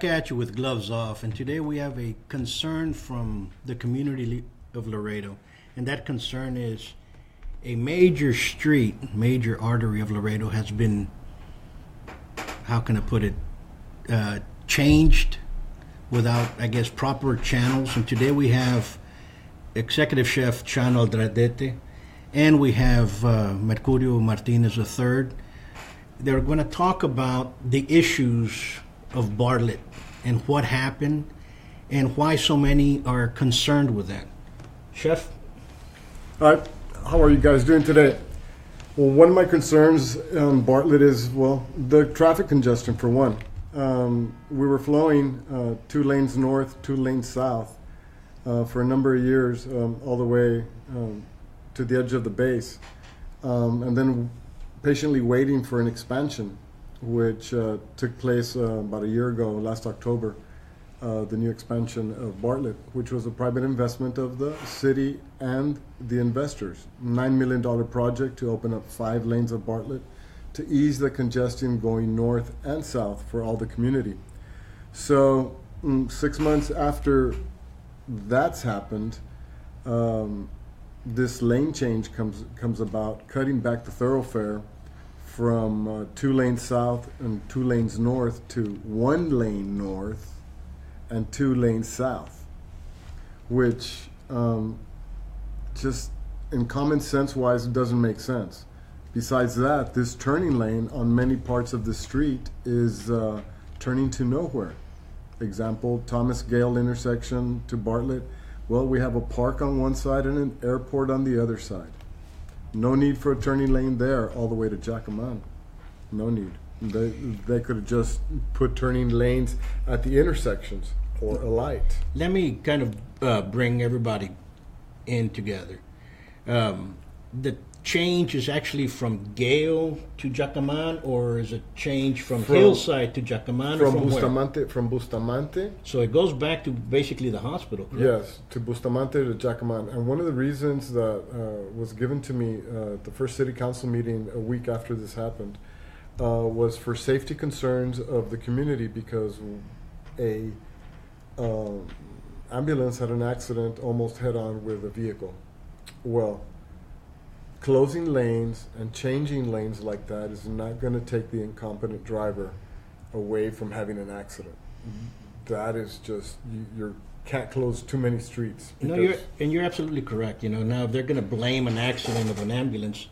back at you with gloves off, and today we have a concern from the community of Laredo, and that concern is a major street, major artery of Laredo has been, how can I put it, changed without, I guess, proper channels. And today we have Executive Chef Chano Aldradete, and we have Mercurio Martinez III. They're going to talk about the issues of Bartlett and what happened and why so many are concerned with that. Chef? All right. How are you guys doing today? Well, one of my concerns on Bartlett is, well, the traffic congestion for one. We were flowing 2 lanes north, 2 lanes south for a number of years, all the way to the edge of the base, and then patiently waiting for an expansion, which took place about a year ago, last October, the new expansion of Bartlett, which was a private investment of the city and the investors. $9 million project to open up 5 lanes of Bartlett to ease the congestion going north and south for all the community. So 6 months after that's happened, this lane change comes about, cutting back the thoroughfare from 2 lanes south and 2 lanes north to 1 lane north and 2 lanes south, which just in common sense wise doesn't make sense. Besides that, this turning lane on many parts of the street is turning to nowhere. Example, Thomas Gale intersection to Bartlett. Well, we have a park on one side and an airport on the other side. No need for a turning lane there all the way to Jacaman. No need. They could have just put turning lanes at the intersections or a light. Let me kind of bring everybody in together. The change is actually from Gale to Jacaman, or is it change from Hillside to Jacaman? From Bustamante. So it goes back to basically the hospital, correct? Yes, to Bustamante to Jacaman. And one of the reasons that was given to me at the first city council meeting a week after this happened was for safety concerns of the community, because a ambulance had an accident almost head-on with a vehicle. Well, closing lanes and changing lanes like that is not going to take the incompetent driver away from having an accident. That is just, you can't close too many streets. No, you're absolutely correct. You know, now if they're going to blame an accident of an ambulance,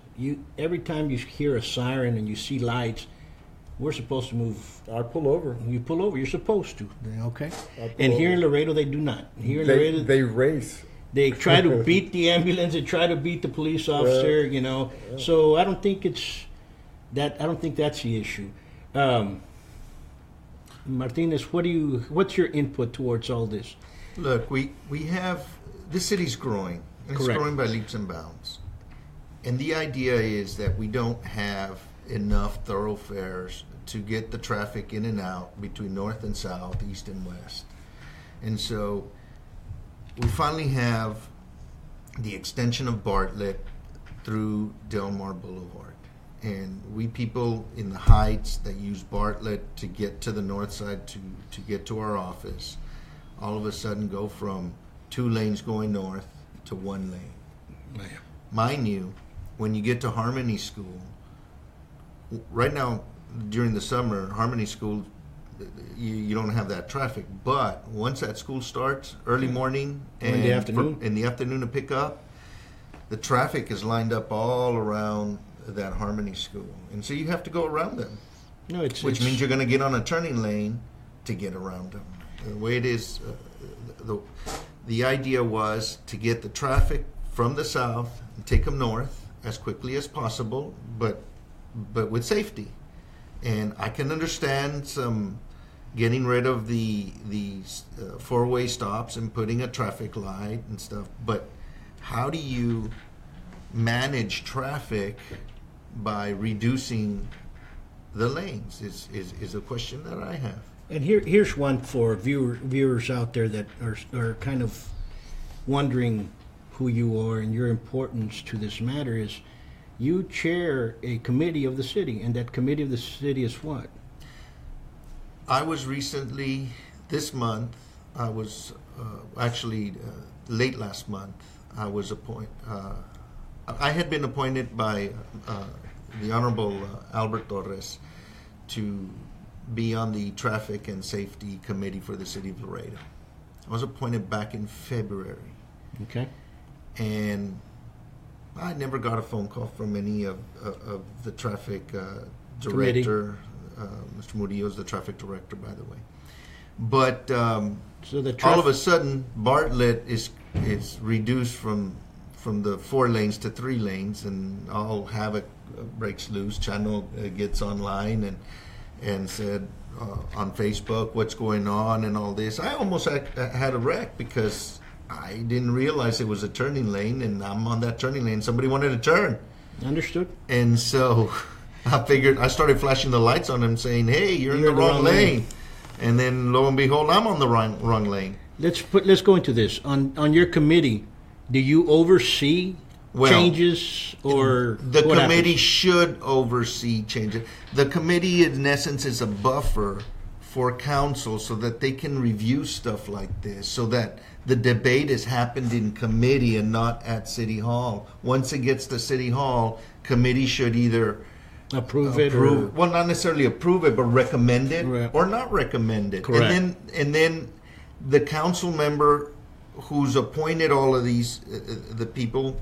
every time you hear a siren and you see lights, we're supposed to move. I pull over. You pull over. You're supposed to. Okay. And here in Laredo, they do not. Here in Laredo, they race. They try to beat the ambulance. They try to beat the police officer. You know. Yeah. So I don't think it's that. I don't think that's the issue. Martinez, what's your input towards all this? Look, we have, this city's growing. And it's growing by leaps and bounds. And the idea is that we don't have enough thoroughfares to get the traffic in and out between north and south, east and west. And so we finally have the extension of Bartlett through Del Mar Boulevard. And we people in the Heights that use Bartlett to get to the north side to get to our office, all of a sudden go from 2 lanes going north to 1 lane. Mind you, when you get to Harmony School, right now during the summer, Harmony School, you don't have that traffic. But once that school starts, early morning and in the afternoon to pick up, the traffic is lined up all around that Harmony School, and so you have to go around them. No, which means you're going to get on a turning lane to get around them. The way it is, the idea was to get the traffic from the south and take them north as quickly as possible, but with safety. And I can understand some getting rid of the 4-way stops and putting a traffic light and stuff, but how do you manage traffic by reducing the lanes is a question that I have. And here's one for viewers out there that are kind of wondering who you are and your importance to this matter is you chair a committee of the city, and that committee of the city is what? I was recently, this month, I was actually late last month, I was I had been appointed by the Honorable Albert Torres to be on the Traffic and Safety Committee for the City of Laredo. I was appointed back in February. Okay. And I never got a phone call from any of the traffic director. Mr. Murillo is the traffic director, by the way. But So all of a sudden, Bartlett is reduced from the 4 lanes to 3 lanes, and all havoc breaks loose. Channel gets online and said on Facebook what's going on and all this. I almost had a wreck because I didn't realize it was a turning lane, and I'm on that turning lane. Somebody wanted to turn. Understood. And so I started flashing the lights on him saying, hey, you're in the wrong lane. And then lo and behold, I'm on the wrong lane. Let's go into this. On your committee, do you oversee changes, or the committee should oversee changes? The committee, in essence, is a buffer for council so that they can review stuff like this, so that the debate has happened in committee and not at City Hall. Once it gets to City Hall, committee should either approve it, or well, not necessarily approve it, but recommend it, right, or not recommend it. Correct. And then the council member who's appointed all of these the people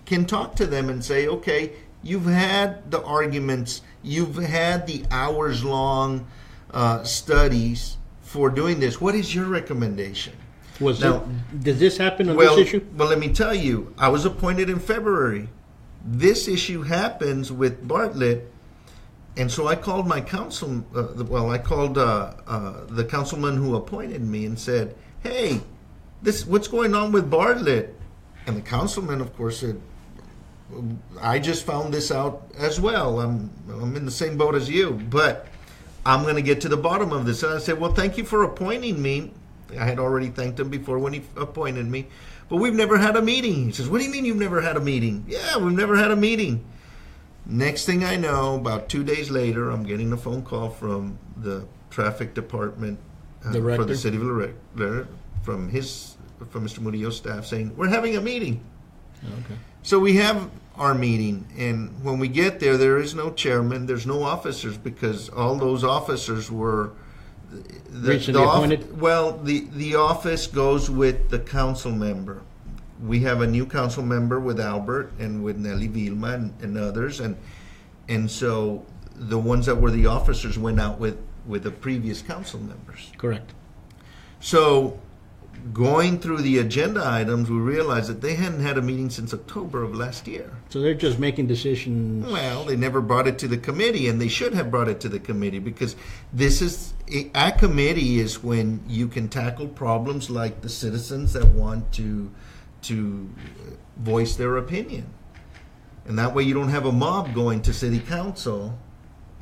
can talk to them and say, okay, you've had the arguments, you've had the hours-long studies for doing this. What is your recommendation? Did this happen on this issue? Well, let me tell you, I was appointed in February. This issue happens with Bartlett, and so I called my council. I called the councilman who appointed me and said, "Hey, what's going on with Bartlett?" And the councilman, of course, said, "I just found this out as well. I'm in the same boat as you, but I'm going to get to the bottom of this." And I said, "Well, thank you for appointing me." I had already thanked him before when he appointed me. But we've never had a meeting. He says, "What do you mean you've never had a meeting?" "Yeah, we've never had a meeting." Next thing I know, about 2 days later, I'm getting a phone call from the traffic department for the city of Laredo, from Mr. Murillo's staff, saying, "We're having a meeting." Okay. So we have our meeting, and when we get there is no chairman, there's no officers, because all those officers were recently appointed? The office goes with the council member. We have a new council member with Albert and with Nelly Vilma and others, and so the ones that were the officers went out with the previous council members. Correct. So going through the agenda items, we realized that they hadn't had a meeting since October of last year. So they're just making decisions. Well, they never brought it to the committee, and they should have brought it to the committee, because a committee is when you can tackle problems like the citizens that want to voice their opinion. And that way you don't have a mob going to city council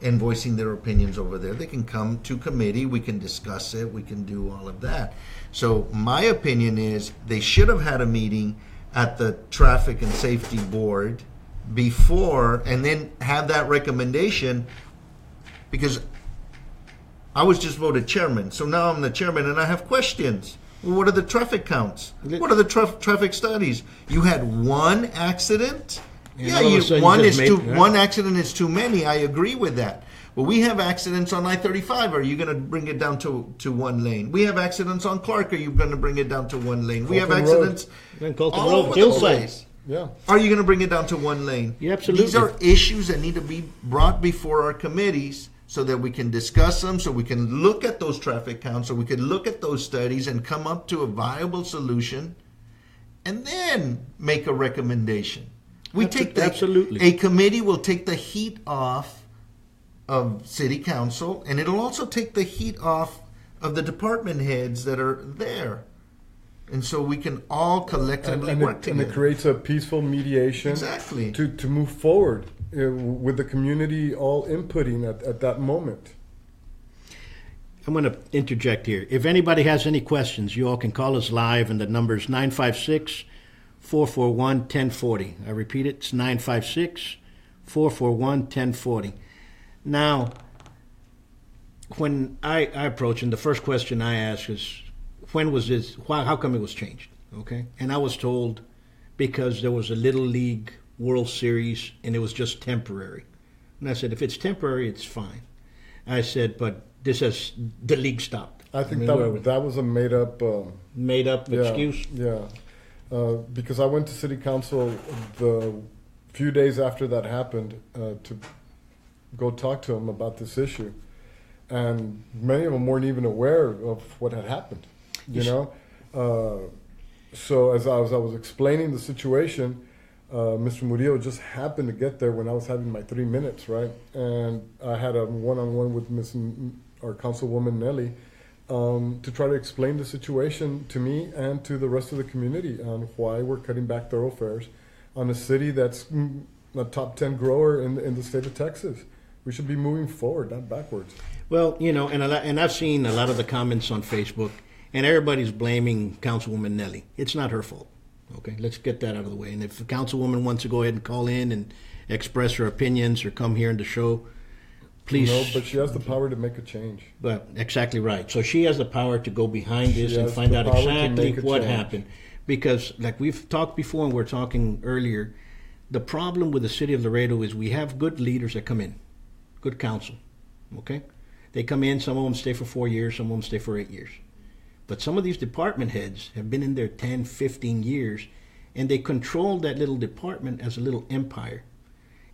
and voicing their opinions over there. They can come to committee, we can discuss it, we can do all of that. So my opinion is they should have had a meeting at the Traffic and Safety Board before, and then have that recommendation, because I was just voted chairman. So now I'm the chairman and I have questions. Well, what are the traffic counts? What are the traffic studies? You had one accident? One accident is too many. I agree with that. Well, we have accidents on I-35. Are you going to bring it down to one lane? We have accidents on Clark. Are you going to bring it down to one lane? We have accidents all over the place. Yeah. Are you going to bring it down to one lane? Yeah, absolutely. These are issues that need to be brought before our committees so that we can discuss them, so we can look at those traffic counts, so we can look at those studies and come up to a viable solution, and then make a recommendation. Absolutely. A committee will take the heat off of city council, and it'll also take the heat off of the department heads that are there. And so we can all collectively work together. And it creates a peaceful mediation. Exactly. To move forward with the community all inputting at that moment. I'm going to interject here. If anybody has any questions, you all can call us live, and the number is 956-441-1040. I repeat it, it's 956-441-1040. Now, when I approach, and the first question I ask is, when was this? How come it was changed? Okay, and I was told because there was a Little League World Series and it was just temporary. And I said, if it's temporary, it's fine. I said, but this has the league stopped. I think that was a made up excuse. Yeah, because I went to city council the few days after that happened to go talk to them about this issue, and many of them weren't even aware of what had happened. You know, so as I was explaining the situation, Mr. Murillo just happened to get there when I was having my 3 minutes, right? And I had a one-on-one with our Councilwoman Nelly to try to explain the situation to me and to the rest of the community on why we're cutting back thoroughfares on a city that's a top 10 grower in the state of Texas. We should be moving forward, not backwards. Well, you know, and I've seen a lot of the comments on Facebook, and everybody's blaming Councilwoman Nelly. It's not her fault. Okay, let's get that out of the way. And if the Councilwoman wants to go ahead and call in and express her opinions or come here in the show, please. No, but she has the power to make a change. But exactly right. So she has the power to go behind this and find out exactly what happened. Because like we've talked before and we're talking earlier, the problem with the city of Laredo is we have good leaders that come in, good council, okay? They come in, some of them stay for 4 years, some of them stay for 8 years. But some of these department heads have been in there 10, 15 years, and they control that little department as a little empire.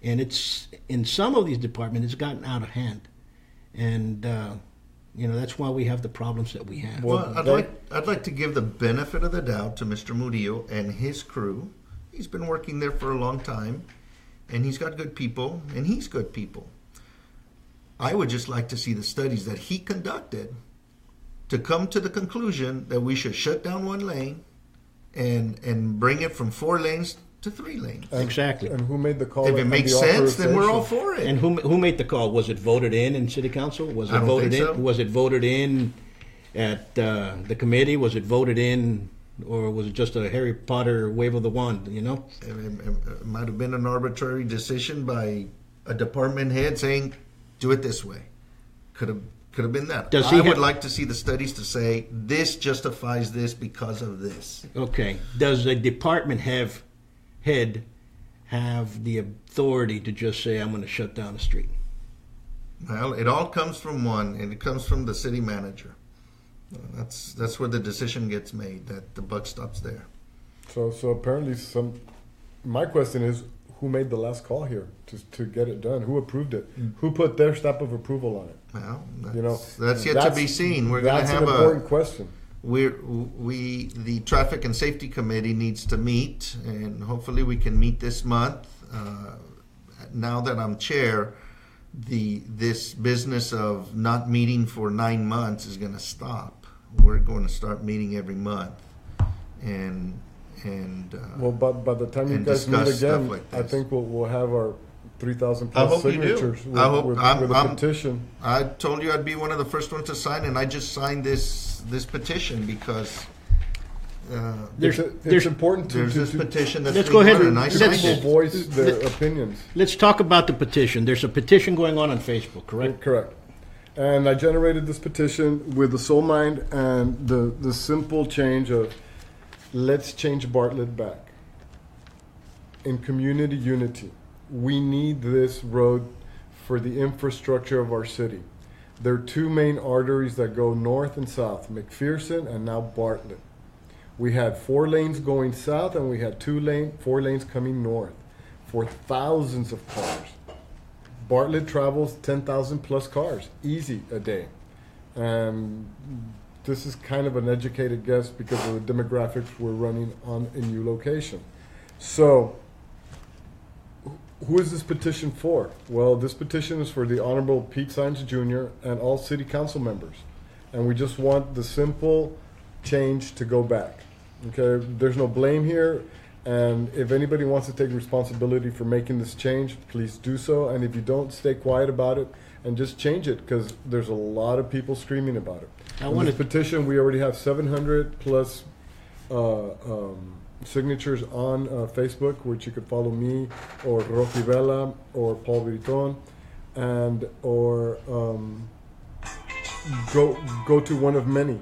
And it's in some of these departments, it's gotten out of hand. And, you know, that's why we have the problems that we have. Well, I'd like to give the benefit of the doubt to Mr. Murillo and his crew. He's been working there for a long time, and he's got good people, and he's good people. I would just like to see the studies that he conducted to come to the conclusion that we should shut down one lane and bring it from 4 lanes to 3 lanes. Exactly. And who made the call? If it makes sense, then we're all for it. And who made the call? Was it voted in City Council? Was it voted in? So. Was it voted in at the committee? Was it voted in, or was it just a Harry Potter wave of the wand? You know, it might have been an arbitrary decision by a department head saying, "Do it this way." Could have been that. I would like to see the studies to say this justifies this because of this. Okay. Does the department head have the authority to just say, I'm going to shut down the street? Well, it all comes from one, and it comes from the city manager. That's where the decision gets made, that the buck stops there. So apparently my question is, who made the last call here to get it done? Who approved it? Who put their stamp of approval on it? Well, that's yet to be seen. We're going to have an important question. The Traffic and Safety Committee needs to meet, and hopefully we can meet this month. Now that I'm chair, this business of not meeting for 9 months is going to stop. We're going to start meeting every month, and well, by the time you guys meet again, like I think we'll have our 3,000 plus signatures with a petition. I told you I'd be one of the first ones to sign, and I just signed this petition because it's important to this petition that's let's go ahead and people voice their opinions. Let's talk about the petition. There's a petition going on Facebook, correct? Correct. And I generated this petition with the sole mind and the simple change of, let's change Bartlett back. In community unity, we need this road for the infrastructure of our city. There are 2 main arteries that go north and south, McPherson and now Bartlett. We had 4 lanes going south, and we had 4 lanes coming north for thousands of cars. Bartlett travels 10,000 plus cars, easy a day. And this is kind of an educated guess because of the demographics we're running on a new location. So, who is this petition for? Well, this petition is for the Honorable Pete Saenz Jr. and all city council members. And we just want the simple change to go back. Okay, there's no blame here. And if anybody wants to take responsibility for making this change, please do so. And if you don't, stay quiet about it and just change it, because there's a lot of people screaming about it. This petition, we already have 700 plus signatures on Facebook, which you could follow me or Rocky Vela or Paul Buitrón, and or go to one of many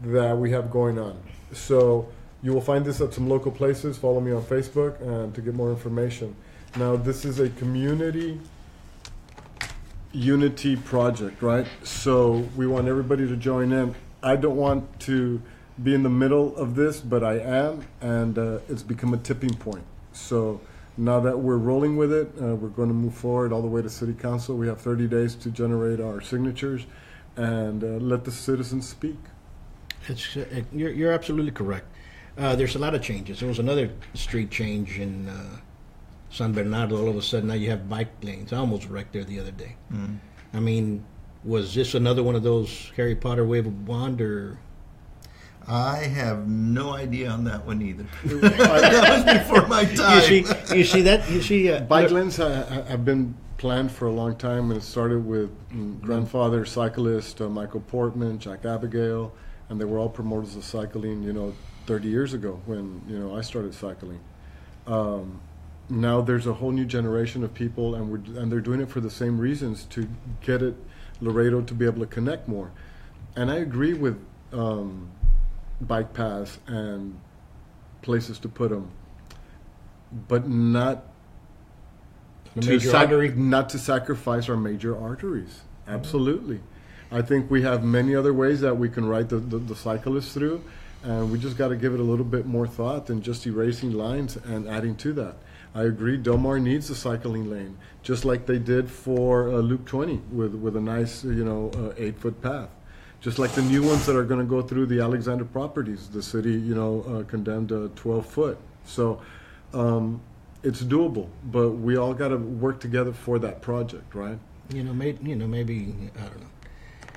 that we have going on. So you will find this at some local places. Follow me on Facebook and to get more information. Now, this is a community unity project, right? So we want everybody to join in. I don't want to be in the middle of this, but I am, and it's become a tipping point. So now that we're rolling with it, we're going to move forward all the way to City Council. We have 30 days to generate our signatures and let the citizens speak. You're absolutely correct. There's a lot of changes. There was another street change in San Bernardo. All of a sudden, now you have bike lanes. I almost wrecked there the other day. Mm-hmm. I mean, was this another one of those Harry Potter wave of wand, or? I have no idea on that one either. That was before my time. You see that? You see bike lanes have been planned for a long time, and it started with grandfather cyclist Michael Portman, Jack Abigail, and they were all promoters of cycling, 30 years ago when, I started cycling. Now there's a whole new generation of people, and they're doing it for the same reasons, to get Laredo to be able to connect more. And I agree with bike paths and places to put them, but not to sacrifice our major arteries. Absolutely. I think we have many other ways that we can ride the cyclists through, and we just got to give it a little bit more thought than just erasing lines and adding to that. I agree, Del Mar needs a cycling lane, just like they did for Loop 20 with a nice 8-foot path. Just like the new ones that are going to go through the Alexander properties, the city, condemned 12-foot. So it's doable, but we all got to work together for that project, right? Maybe I don't know.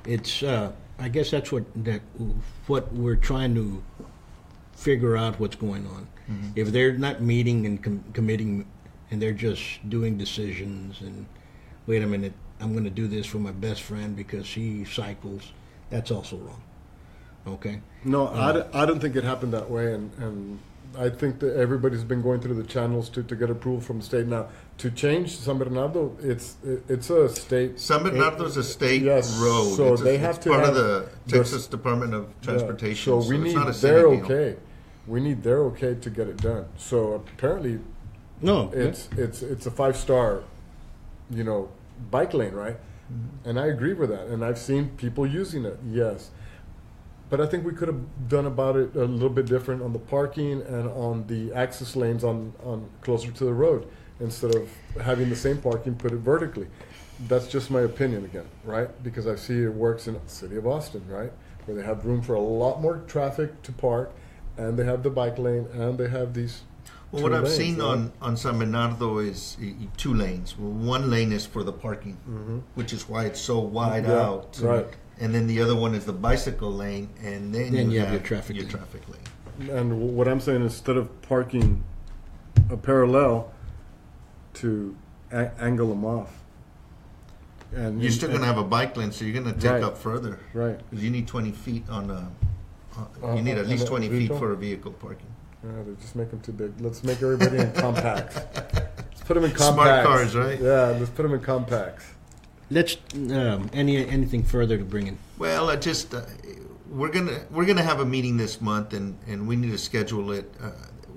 It's I guess that's what we're trying to figure out what's going on. Mm-hmm. If they're not meeting and committing, and they're just doing decisions, and wait a minute, I'm going to do this for my best friend because he cycles. That's also wrong. Okay. No, I don't think it happened that way, and I think that everybody's been going through the channels to get approval from the state. Now, to change San Bernardo, it's a state. San Bernardo is a state road. So they have to part of the Texas Department of Transportation. So we need their okay. We need their okay to get it done. So apparently, it's a 5-star, bike lane, right? Mm-hmm. And I agree with that. And I've seen people using it. Yes. But I think we could have done about it a little bit different on the parking and on the access lanes on closer to the road, instead of having the same parking, put it vertically. That's just my opinion again, right? Because I see it works in the city of Austin, right? Where they have room for a lot more traffic to park, and they have the bike lane, and they have these Well, what I've seen on San Bernardo is 2 lanes. Well, one lane is for the parking, which is why it's so wide out. Right. And then the other one is the bicycle lane, and then you have your traffic lane. And what I'm saying, instead of parking a parallel, to angle them off. And you're still going to have a bike lane, so you're going to take up further. Right. Because you need 20 feet you need at least 20 feet for a vehicle parking. They just make them too big. Let's make everybody in compacts. Let's put them in compacts. Smart cars, right? Yeah, let's put them in compacts. Let's anything further to bring in? Well, we're gonna have a meeting this month, and we need to schedule it.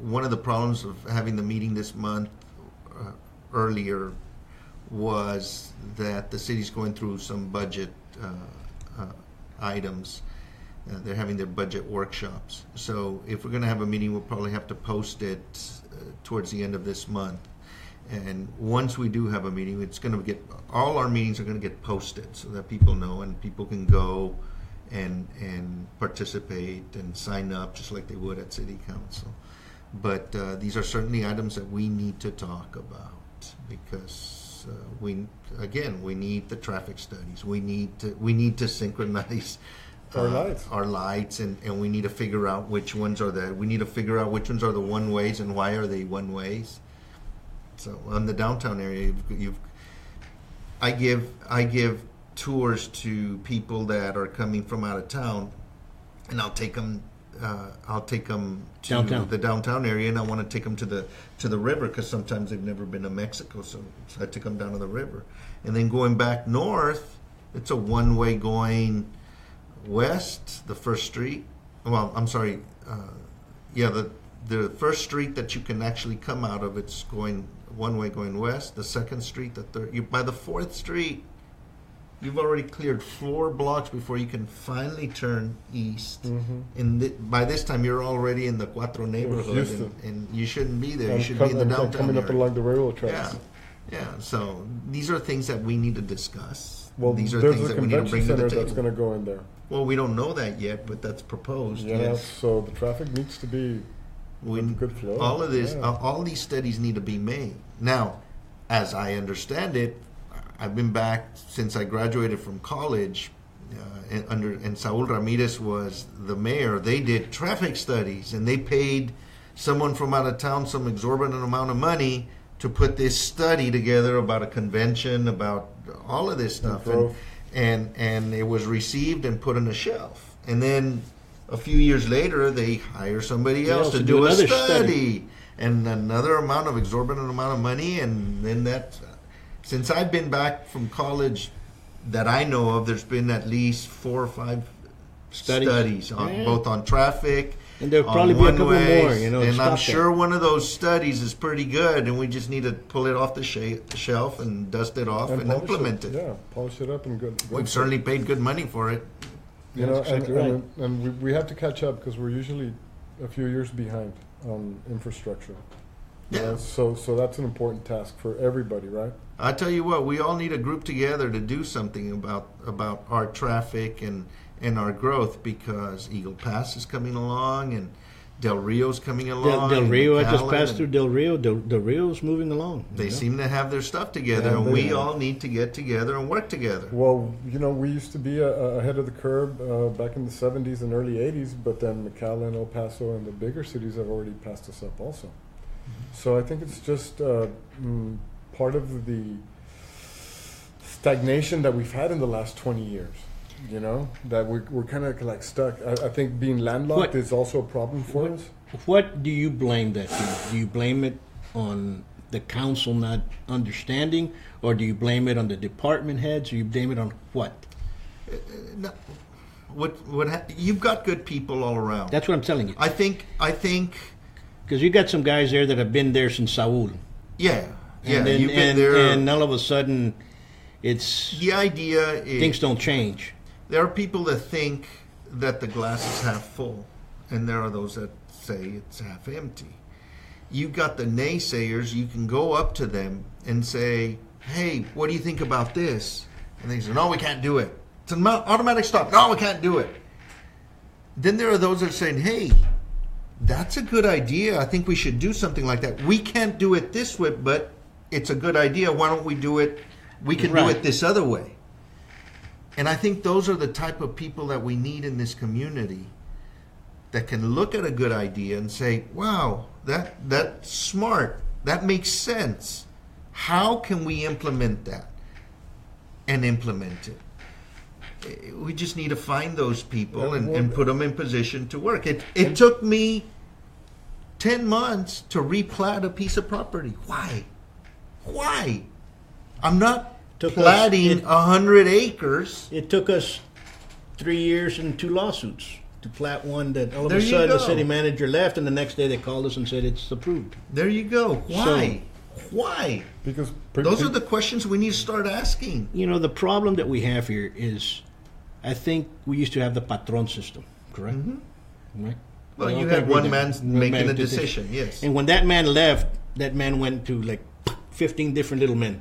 One of the problems of having the meeting this month earlier was that the city's going through some budget items. They're having their budget workshops. So if we're going to have a meeting, we'll probably have to post it towards the end of this month. And once we do have a meeting, it's going to all our meetings are going to get posted so that people know, and people can go and participate and sign up just like they would at City Council. But these are certainly items that we need to talk about, because we need the traffic studies. We need to synchronize our lights, and we need to figure out which ones are the one ways and why are they one ways. So on the downtown area, I give tours to people that are coming from out of town, and I'll take them to downtown. The downtown area, and I want to take them to the river, because sometimes they've never been to Mexico, so I take them down to the river. And then going back north, it's a one-way going west, the first street. Well, I'm sorry. The first street that you can actually come out of, it's going one way going west. The second street, the third. By the fourth street, you've already cleared 4 blocks before you can finally turn east. And by this time, you're already in the Cuatro neighborhood, and you shouldn't be there. You should be in the downtown coming up area. along the railroad tracks. Yeah. So these are things that we need to discuss. Well, These are there's things a that we need to convention bring to the center table. that's going to go in there. Well, we don't know that yet, but that's proposed. Yeah, Yes. so the traffic needs to be good flow. All of this, Yeah. all these studies need to be made. Now, as I understand it, I've been back since I graduated from college, and Saul Ramirez was the mayor. They did traffic studies, and they paid someone from out of town some exorbitant amount of money to put this study together about a convention, about all of this stuff. And it was received and put on a shelf. And then a few years later, they hire somebody else to do a study and another exorbitant amount of money. And then since I've been back from college that I know of, there's been at least 4 or 5 studies on both on traffic. And there'll probably be a couple more, And I'm sure one of those studies is pretty good, and we just need to pull it off the shelf and dust it off and implement it. Yeah, polish it up and good. We've certainly paid good money for it. And we have to catch up because we're usually a few years behind on infrastructure. Yeah. So that's an important task for everybody, right? I tell you what, we all need to group together to do something about our traffic and our growth, because Eagle Pass is coming along and Del Rio's coming along. Del Rio, I just passed through Del Rio. Del Rio's moving along. They seem to have their stuff together, and we all need to get together and work together. Well, we used to be ahead of the curve back in the 70s and early 80s, but then McAllen, El Paso, and the bigger cities have already passed us up also. So I think it's just part of the stagnation that we've had in the last 20 years. That we're kind of like stuck. I think being landlocked is also a problem for us. What do you blame that to? Do you blame it on the council not understanding, or do you blame it on the department heads, or you blame it on what? No. You've got good people all around. That's what I'm telling you. I think because you got some guys there that have been there since Saul. Yeah. And then, you've been there. And all of a sudden, the idea is things don't change. There are people that think that the glass is half full, and there are those that say it's half empty. You've got the naysayers. You can go up to them and say, "Hey, what do you think about this?" And they say, "No, we can't do it. It's an automatic stop. No, we can't do it." Then there are those that are saying, "Hey, that's a good idea. I think we should do something like that. We can't do it this way, but it's a good idea. Why don't we do it? We can do it this other way." And I think those are the type of people that we need in this community, that can look at a good idea and say, "Wow, that's smart. That makes sense. How can we implement that?" And implement it. We just need to find those people and put them in position to work. It took me 10 months to replat a piece of property. Why? I'm not platting 100 acres. It took us 3 years and 2 lawsuits to plat one that all of There a you sudden the go. city manager left, and the next day they called us and said it's approved. There you go. Why? Because Those are the questions we need to start asking. The problem that we have here is, I think we used to have the patron system, correct? Mm-hmm. Right? Well, I you don't had think one man making a decision, yes. And when that man left, that man went to like 15 different little men.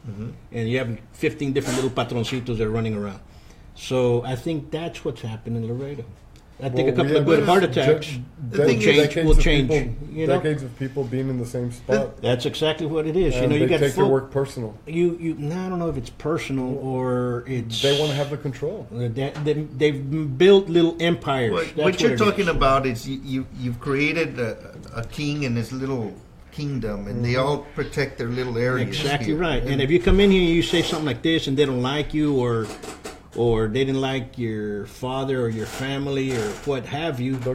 Mm-hmm. And you have 15 different little patroncitos that are running around. So I think that's what's happened in Laredo. I think a couple of good heart attacks will change. Decades of people being in the same spot. That's exactly what it is. And you they got take their work personal. I don't know if it's personal or it's. They want to have the control. They've built little empires. What you're talking about is you've created a king in this little kingdom, and they all protect their little areas. Exactly right. And if you come in here and you say something like this, and they don't like you, or they didn't like your father or your family or what have you, they'll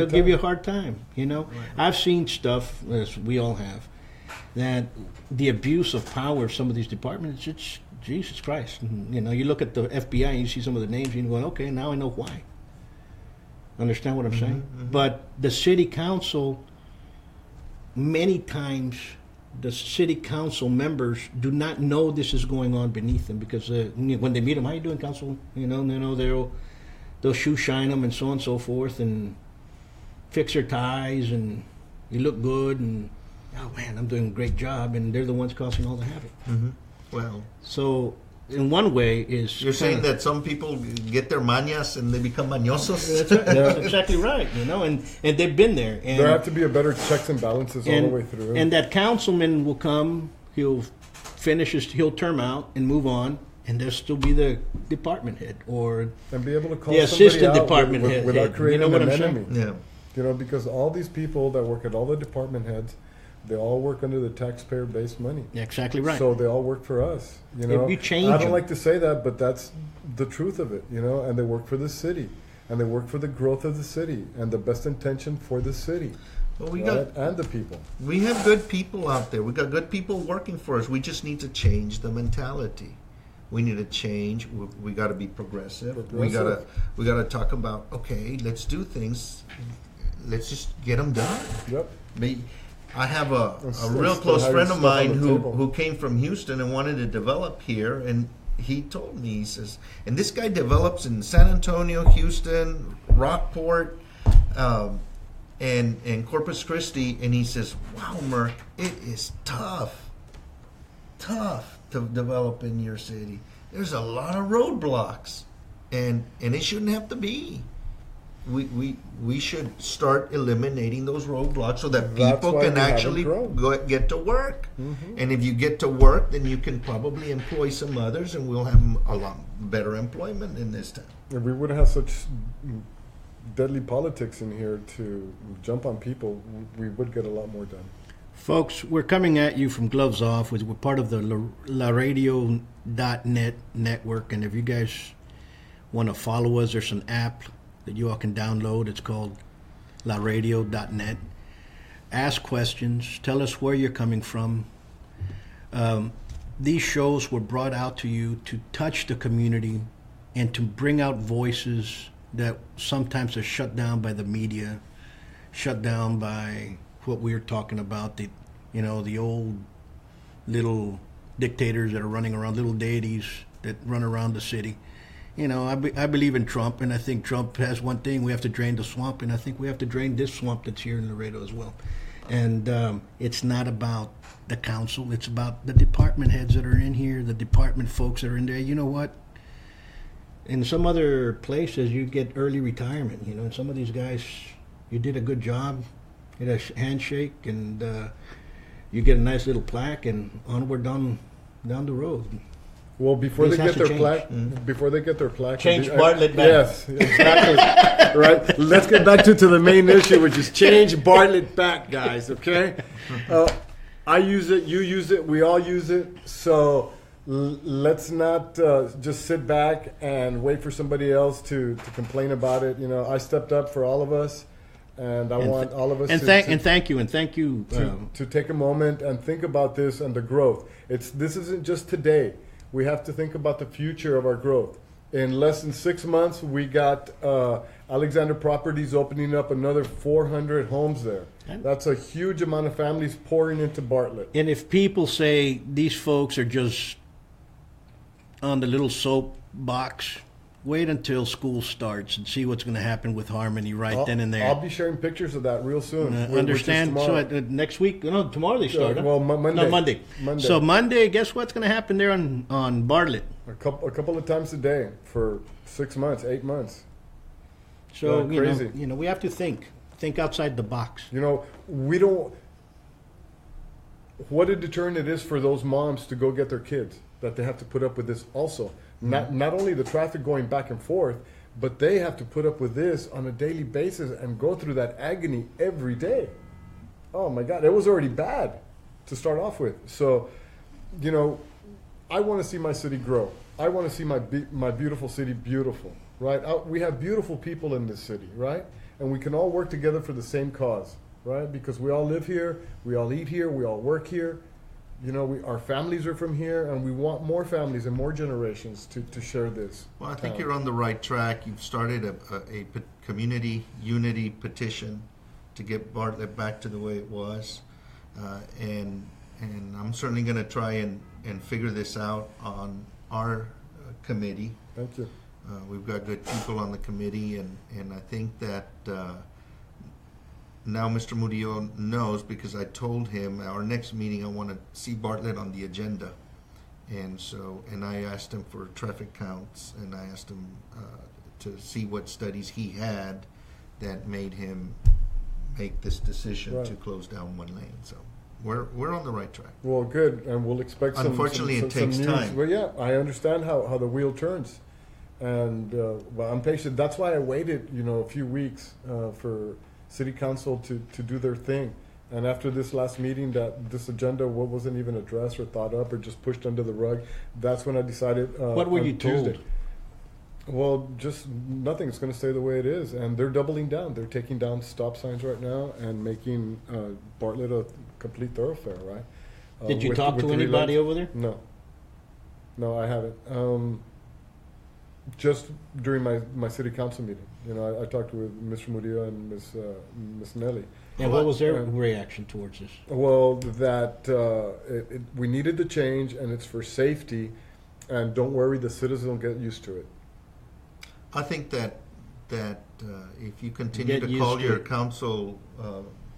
give you a hard time. Right. I've seen stuff, as we all have, that the abuse of power of some of these departments, it's Jesus Christ. You know, you look at the FBI and you see some of the names and you're going, okay, now I know why. Understand what I'm saying? But the city council, many times, the city council members do not know this is going on beneath them, because when they meet them, how you doing, council? You know, they'll shoe shine them and so on and so forth, and fix their ties, and you look good, and oh man, I'm doing a great job, and they're the ones causing all the havoc. Well, so in one way is you're saying that some people get their mañas and they become mañosos. That's right. That's exactly right. You know, and they've been there. And there have to be a better checks and balances all the way through. And that councilman will come. He'll he'll term out and move on, and there'll still be the department head or and be able to call the assistant department head without creating an enemy. saying? Yeah. You know, because all these people that work at all the department heads, they all work under the taxpayer-based money. Yeah, exactly right. So they all work for us. You know, If you change I don't them. like to say that, but that's the truth of it. You know, and they work for the city, and they work for the growth of the city and the best intention for the city. Well, we and the people. We have good people out there. We got good people working for us. We just need to change the mentality. We need to change. We got to be progressive. We got to talk about, okay, let's do things. Let's just get them done. Yep. I have a real Let's close have friend of stuff on mine the table. who came from Houston and wanted to develop here, and he told me, he says, and this guy develops in San Antonio, Houston, Rockport, and Corpus Christi, and he says, wow, Merck, it is tough to develop in your city. There's a lot of roadblocks, and it shouldn't have to be. We should start eliminating those roadblocks so that people can actually get to work. And if you get to work, then you can probably employ some others, and we'll have a lot better employment in this town. If we wouldn't have such deadly politics in here to jump on people, we would get a lot more done. Folks, we're coming at you from Gloves Off. We're part of the LaRadio.net network, and if you guys want to follow us, there's an app that you all can download. It's called LaRadio.net. Ask questions. Tell us where you're coming from. These shows were brought out to you to touch the community and to bring out voices that sometimes are shut down by the media, shut down by what we were talking about, the old little dictators that are running around, little deities that run around the city. You know, I believe in Trump, and I think Trump has one thing: we have to drain the swamp, and I think we have to drain this swamp that's here in Laredo as well. And it's not about the council; it's about the department heads that are in here, the department folks that are in there. You know what? In some other places, you get early retirement. You know, and some of these guys, you did a good job, get a handshake, and you get a nice little plaque, and onward down the road. Well, before they get their plaque, change Bartlett back. Yes, exactly. Right. Let's get back to the main issue, which is change Bartlett back, guys. Okay. I use it. You use it. We all use it. So let's not just sit back and wait for somebody else to complain about it. You know, I stepped up for all of us, and I want all of us thank you to take a moment and think about this and the growth. This isn't just today. We have to think about the future of our growth. In less than 6 months, we got Alexander Properties opening up another 400 homes there. That's a huge amount of families pouring into Bartlett. And if people say these folks are just on the little soapbox, wait until school starts and see what's going to happen with Harmony then and there. I'll be sharing pictures of that real soon. Understand? So next week, tomorrow they start. Well, Monday. No, Monday. So Monday, guess what's going to happen there on Bartlett? A couple of times a day for 6 months, 8 months. So crazy. We have to think outside the box. You know, we don't. What a deterrent it is for those moms to go get their kids, that they have to put up with this also. Not only the traffic going back and forth, but they have to put up with this on a daily basis and go through that agony every day. Oh my God, it was already bad to start off with. So, I want to see my city grow. I want to see my beautiful city beautiful, right? We have beautiful people in this city, right? And we can all work together for the same cause, right? Because we all live here, we all eat here, we all work here. You know, our families are from here, and we want more families and more generations to share this. Well, I think you're on the right track. You've started a community unity petition to get Bartlett back to the way it was, and I'm certainly going to try and figure this out on our committee. Thank you. We've got good people on the committee, and I think that now Mr. Murillo knows, because I told him our next meeting I want to see Bartlett on the agenda. And I asked him for traffic counts, and I asked him to see what studies he had that made him make this decision to close down one lane. So we're on the right track. Well, good, and we'll expect some. Unfortunately, it takes news. time. Well, yeah, I understand how the wheel turns, and well, I'm patient. That's why I waited, a few weeks for City Council to do their thing. And after this last meeting, that this agenda wasn't even addressed or thought up or just pushed under the rug, that's when I decided. What were you told? Tuesday. Well, just nothing. It's going to stay the way it is, and they're doubling down. They're taking down stop signs right now and making Bartlett a complete thoroughfare. Right? Did you talk to anybody over there? No, I haven't. Just during my city council meeting, I talked with Mr. Murillo and Miss Nelly. And what was their reaction towards this? Well, that we needed the change, and it's for safety, and don't worry, the citizens will get used to it. I think that if you continue to call your council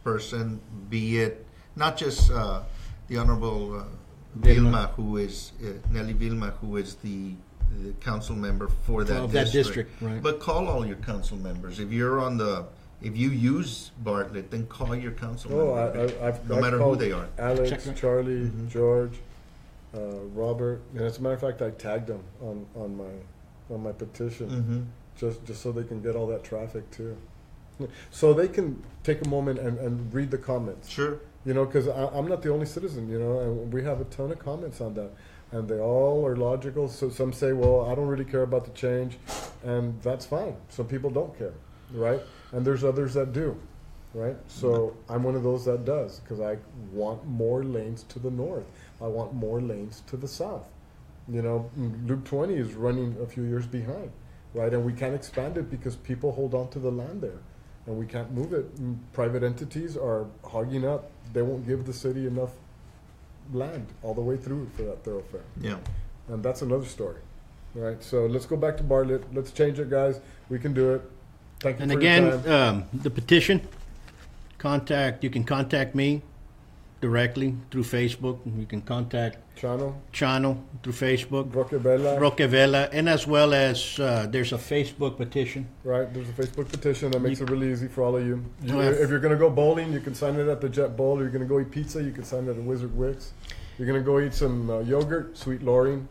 person, be it not just the Honorable Vilma, who is Nelly Vilma, who is the council member for that district, right? But call all your council members. If you use Bartlett, then call your council member. No matter who they are. Alex, Charlie, George, Robert, and as a matter of fact, I tagged them on my petition, just so they can get all that traffic too, so they can take a moment and read the comments. Sure. Because I'm not the only citizen, and we have a ton of comments on that. And they all are logical. So some say, well, I don't really care about the change, and that's fine. Some people don't care, right? And there's others that do, right? So I'm one of those that does, because I want more lanes to the north. I want more lanes to the south. Loop 20 is running a few years behind, right? And we can't expand it because people hold on to the land there, and we can't move it. Private entities are hogging up. They won't give the city enough land all the way through for that thoroughfare. Yeah. And that's another story. Right? So let's go back to Bartlett. Let's change it, guys. We can do it. Thank you for your time. The petition, you can contact me directly through Facebook. You can contact Chano through Facebook. Roque Vela. And as well as there's a Facebook petition. Right, there's a Facebook petition that makes it really easy for all of you. If you're going to go bowling, you can sign it at the Jet Bowl. You're going to go eat pizza, you can sign it at Wizard Wicks. You're going to go eat some yogurt, Sweet Loring,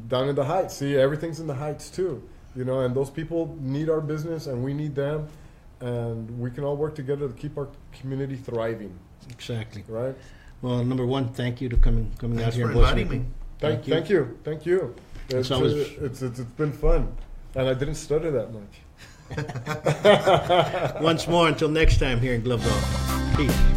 down in the Heights. See, everything's in the Heights too. And those people need our business, and we need them. And we can all work together to keep our community thriving. Exactly. Right? Well, number one, thank you to coming out here and inviting me. Thank you. It's been fun, and I didn't stutter that much. Once more, until next time here in Glove Dog. Peace.